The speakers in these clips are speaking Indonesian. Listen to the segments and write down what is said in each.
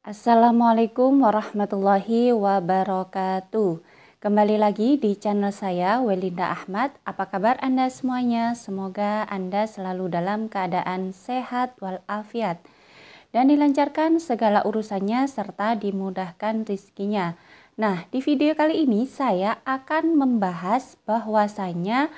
Assalamualaikum warahmatullahi wabarakatuh. Kembali lagi di channel saya, Welinda Ahmad. Apa kabar Anda semuanya? Semoga Anda selalu dalam keadaan sehat walafiat dan dilancarkan segala urusannya serta dimudahkan rizkinya. Nah, di video kali ini saya akan membahas bahwasanya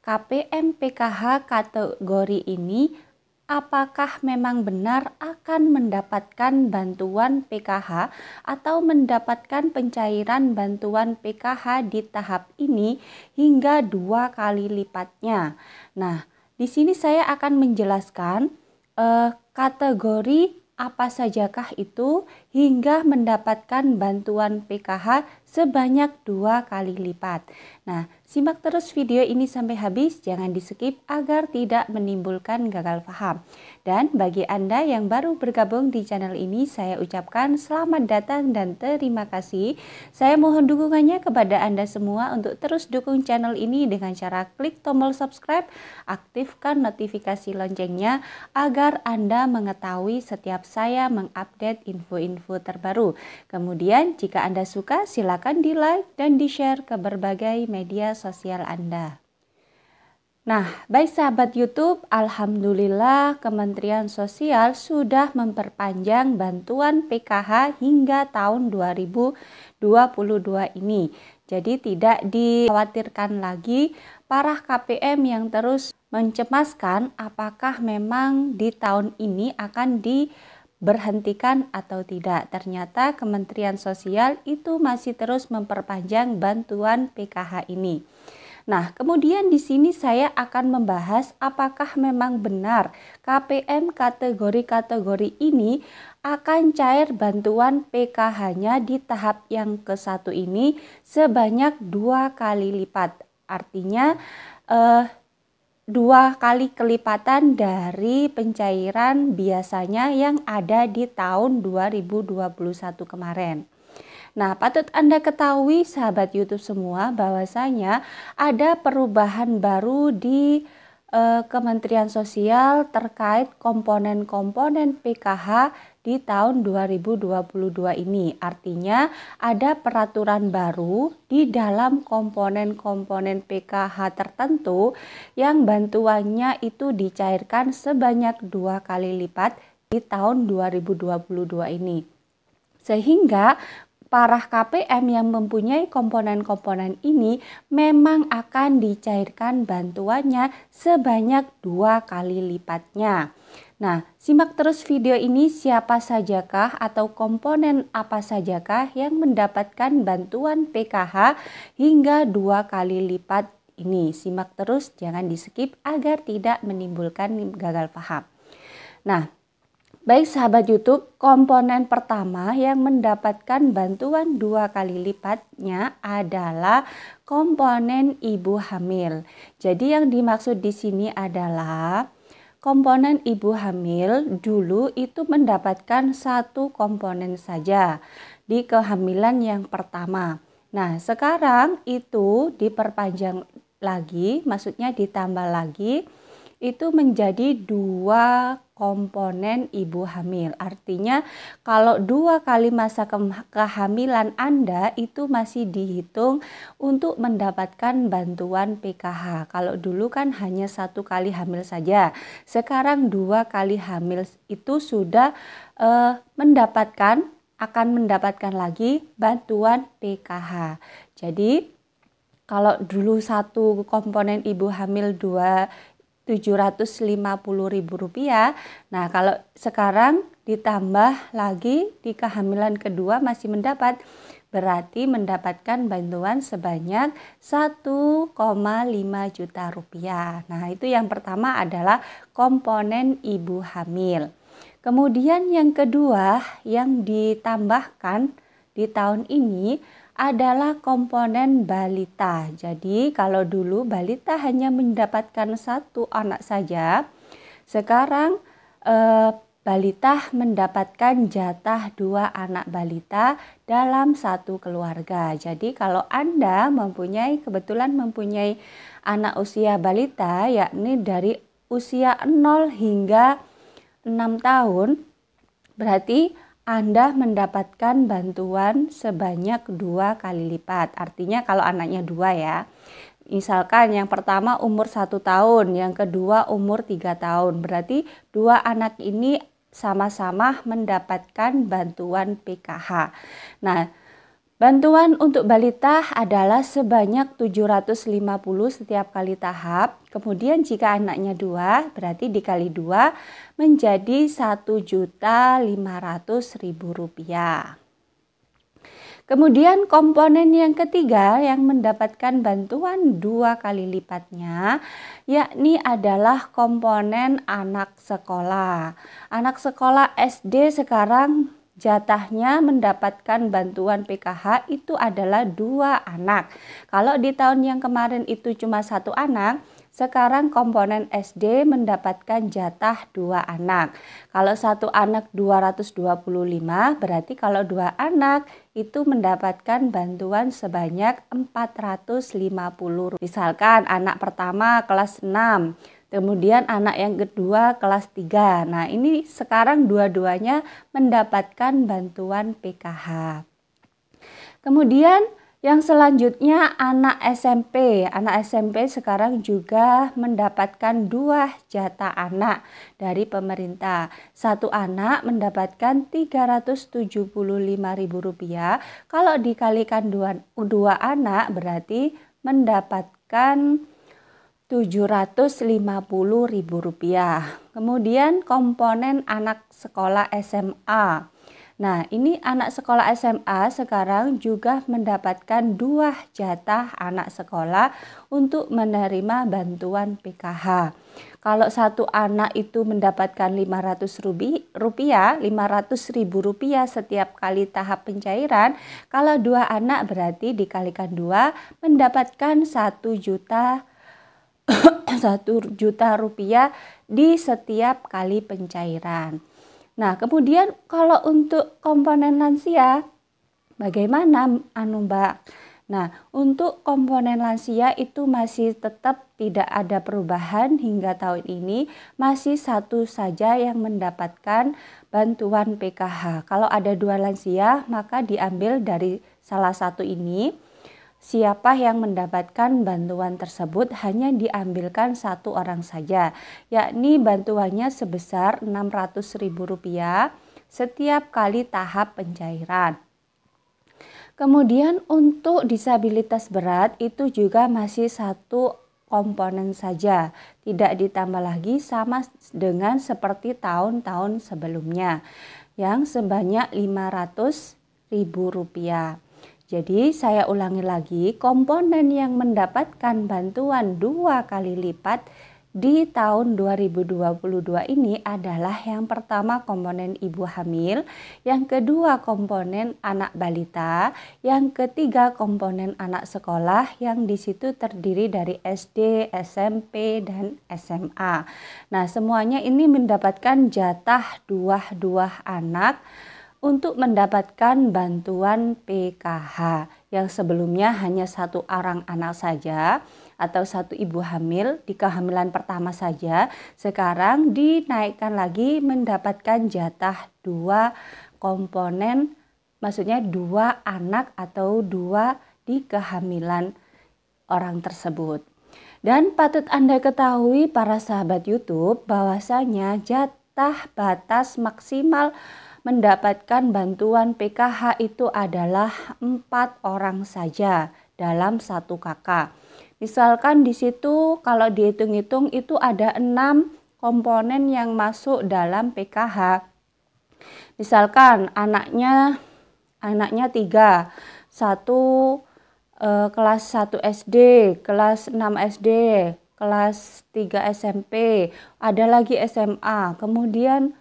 KPM PKH kategori ini apakah memang benar akan mendapatkan bantuan PKH atau mendapatkan pencairan bantuan PKH di tahap ini hingga 2 kali lipatnya. Nah, di sini saya akan menjelaskan kategori apa sajakah itu hingga mendapatkan bantuan PKH sebanyak 2 kali lipat. Nah, simak terus video ini sampai habis, jangan di skip agar tidak menimbulkan gagal paham. Dan bagi Anda yang baru bergabung di channel ini, saya ucapkan selamat datang dan terima kasih. Saya mohon dukungannya kepada Anda semua untuk terus dukung channel ini dengan cara klik tombol subscribe, aktifkan notifikasi loncengnya agar Anda mengetahui setiap saya mengupdate info-info terbaru. Kemudian jika Anda suka, silakan di like dan di share ke berbagai media sosial Anda. Nah, baik sahabat YouTube, alhamdulillah Kementerian Sosial sudah memperpanjang bantuan PKH hingga tahun 2022 ini. Jadi tidak dikhawatirkan lagi para KPM yang terus mencemaskan apakah memang di tahun ini akan diberhentikan atau tidak. Ternyata Kementerian Sosial itu masih terus memperpanjang bantuan PKH ini. Nah, kemudian di sini saya akan membahas apakah memang benar KPM kategori-kategori ini akan cair bantuan PKH-nya di tahap yang ke-1 ini sebanyak 2 kali lipat. Artinya 2 kali kelipatan dari pencairan biasanya yang ada di tahun 2021 kemarin. Nah, patut Anda ketahui sahabat YouTube semua bahwasanya ada perubahan baru di Kementerian Sosial terkait komponen-komponen PKH di tahun 2022 ini. Artinya ada peraturan baru di dalam komponen-komponen PKH tertentu yang bantuannya itu dicairkan sebanyak 2 kali lipat di tahun 2022 ini. Sehingga para KPM yang mempunyai komponen-komponen ini memang akan dicairkan bantuannya sebanyak 2 kali lipatnya. Nah, simak terus video ini, siapa sajakah atau komponen apa sajakah yang mendapatkan bantuan PKH hingga 2 kali lipat ini. Simak terus, jangan di skip agar tidak menimbulkan gagal paham. Nah, baik sahabat YouTube, komponen pertama yang mendapatkan bantuan 2 kali lipatnya adalah komponen ibu hamil. Jadi yang dimaksud di sini adalah komponen ibu hamil dulu itu mendapatkan 1 komponen saja di kehamilan yang pertama. Nah, sekarang itu diperpanjang lagi, maksudnya ditambah lagi, itu menjadi 2 komponen ibu hamil. Artinya kalau 2 kali masa kehamilan Anda itu masih dihitung untuk mendapatkan bantuan PKH. Kalau dulu kan hanya 1 kali hamil saja. Sekarang 2 kali hamil itu sudah akan mendapatkan lagi bantuan PKH. Jadi kalau dulu 1 komponen ibu hamil 750.000 rupiah. Nah, kalau sekarang ditambah lagi di kehamilan kedua masih mendapat, berarti mendapatkan bantuan sebanyak 1,5 juta rupiah. Nah, itu yang pertama adalah komponen ibu hamil. Kemudian yang kedua yang ditambahkan di tahun ini adalah komponen balita. Jadi kalau dulu balita hanya mendapatkan 1 anak saja, sekarang balita mendapatkan jatah 2 anak balita dalam 1 keluarga. Jadi kalau Anda kebetulan mempunyai anak usia balita, yakni dari usia 0 hingga 6 tahun, berarti Anda mendapatkan bantuan sebanyak 2 kali lipat. Artinya kalau anaknya 2 ya. Misalkan yang pertama umur 1 tahun, yang kedua umur 3 tahun. Berarti 2 anak ini sama-sama mendapatkan bantuan PKH. Nah, bantuan untuk balita adalah sebanyak 750 setiap kali tahap. Kemudian jika anaknya 2, berarti dikali 2 menjadi Rp1.500.000. Kemudian komponen yang ketiga yang mendapatkan bantuan 2 kali lipatnya, yakni adalah komponen anak sekolah. Anak sekolah SD sekarang jatahnya mendapatkan bantuan PKH itu adalah 2 anak. Kalau di tahun yang kemarin itu cuma 1 anak, sekarang komponen SD mendapatkan jatah 2 anak. Kalau 1 anak 225, berarti kalau 2 anak itu mendapatkan bantuan sebanyak Rp450. Misalkan anak pertama kelas 6. Kemudian anak yang kedua kelas 3. Nah, ini sekarang dua-duanya mendapatkan bantuan PKH. Kemudian yang selanjutnya anak SMP. Anak SMP sekarang juga mendapatkan 2 jatah anak dari pemerintah. 1 anak mendapatkan Rp375.000. Kalau dikalikan 2 anak berarti mendapatkan Rp750.000. Kemudian komponen anak sekolah SMA. Nah, ini anak sekolah SMA sekarang juga mendapatkan 2 jatah anak sekolah untuk menerima bantuan PKH. Kalau 1 anak itu mendapatkan Rp500.000 setiap kali tahap pencairan. Kalau 2 anak berarti dikalikan 2 mendapatkan Rp1.000.000 di setiap kali pencairan. Nah, kemudian kalau untuk komponen lansia, bagaimana Mbak? Nah, untuk komponen lansia itu masih tetap tidak ada perubahan hingga tahun ini, masih 1 saja yang mendapatkan bantuan PKH. Kalau ada 2 lansia, maka diambil dari salah satu ini. Siapa yang mendapatkan bantuan tersebut hanya diambilkan 1 orang saja, yakni bantuannya sebesar Rp600.000 setiap kali tahap pencairan. Kemudian untuk disabilitas berat itu juga masih 1 komponen saja, tidak ditambah lagi sama dengan seperti tahun-tahun sebelumnya yang sebanyak Rp500.000. Jadi saya ulangi lagi, komponen yang mendapatkan bantuan 2 kali lipat di tahun 2022 ini adalah yang pertama komponen ibu hamil, yang kedua komponen anak balita, yang ketiga komponen anak sekolah yang di situ terdiri dari SD, SMP, dan SMA. Nah, semuanya ini mendapatkan jatah 2 anak untuk mendapatkan bantuan PKH yang sebelumnya hanya 1 orang anak saja atau 1 ibu hamil di kehamilan pertama saja, sekarang dinaikkan lagi mendapatkan jatah 2 komponen, maksudnya 2 anak atau 2 di kehamilan orang tersebut. Dan patut Anda ketahui para sahabat YouTube bahwasanya jatah batas maksimal mendapatkan bantuan PKH itu adalah 4 orang saja dalam 1 kakak. Misalkan di situ kalau dihitung-hitung itu ada 6 komponen yang masuk dalam PKH. Misalkan anaknya 3, 1 kelas 1 SD, kelas 6 SD, kelas 3 SMP, ada lagi SMA, kemudian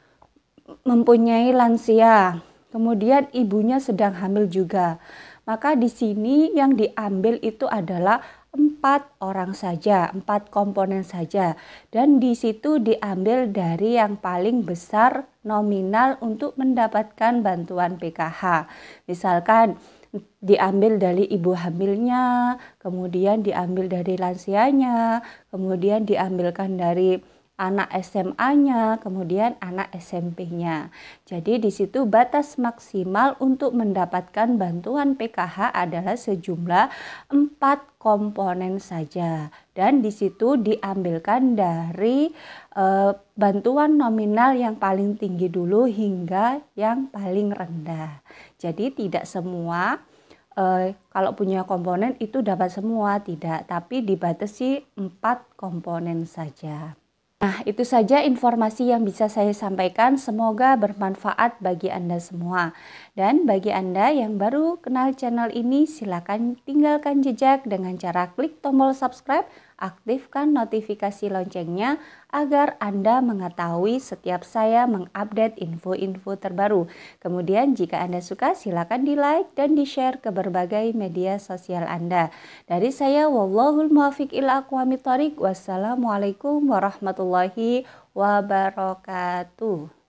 mempunyai lansia, kemudian ibunya sedang hamil juga. Maka di sini yang diambil itu adalah 4 orang saja, 4 komponen saja. Dan di situ diambil dari yang paling besar nominal untuk mendapatkan bantuan PKH. Misalkan diambil dari ibu hamilnya, kemudian diambil dari lansianya, kemudian diambilkan dari anak SMA-nya, kemudian anak SMP-nya. Jadi di situ batas maksimal untuk mendapatkan bantuan PKH adalah sejumlah 4 komponen saja. Dan di situ diambilkan dari bantuan nominal yang paling tinggi dulu hingga yang paling rendah. Jadi tidak semua kalau punya komponen itu dapat semua, tidak, tapi dibatasi 4 komponen saja. Nah, itu saja informasi yang bisa saya sampaikan. Semoga bermanfaat bagi Anda semua. Dan bagi Anda yang baru kenal channel ini, silakan tinggalkan jejak dengan cara klik tombol subscribe, aktifkan notifikasi loncengnya agar Anda mengetahui setiap saya mengupdate info-info terbaru. Kemudian jika Anda suka, silakan di-like dan di-share ke berbagai media sosial Anda. Dari saya, wallahul muwaffiq ila aqwamit thoriq. Wassalamualaikum warahmatullahi wabarakatuh.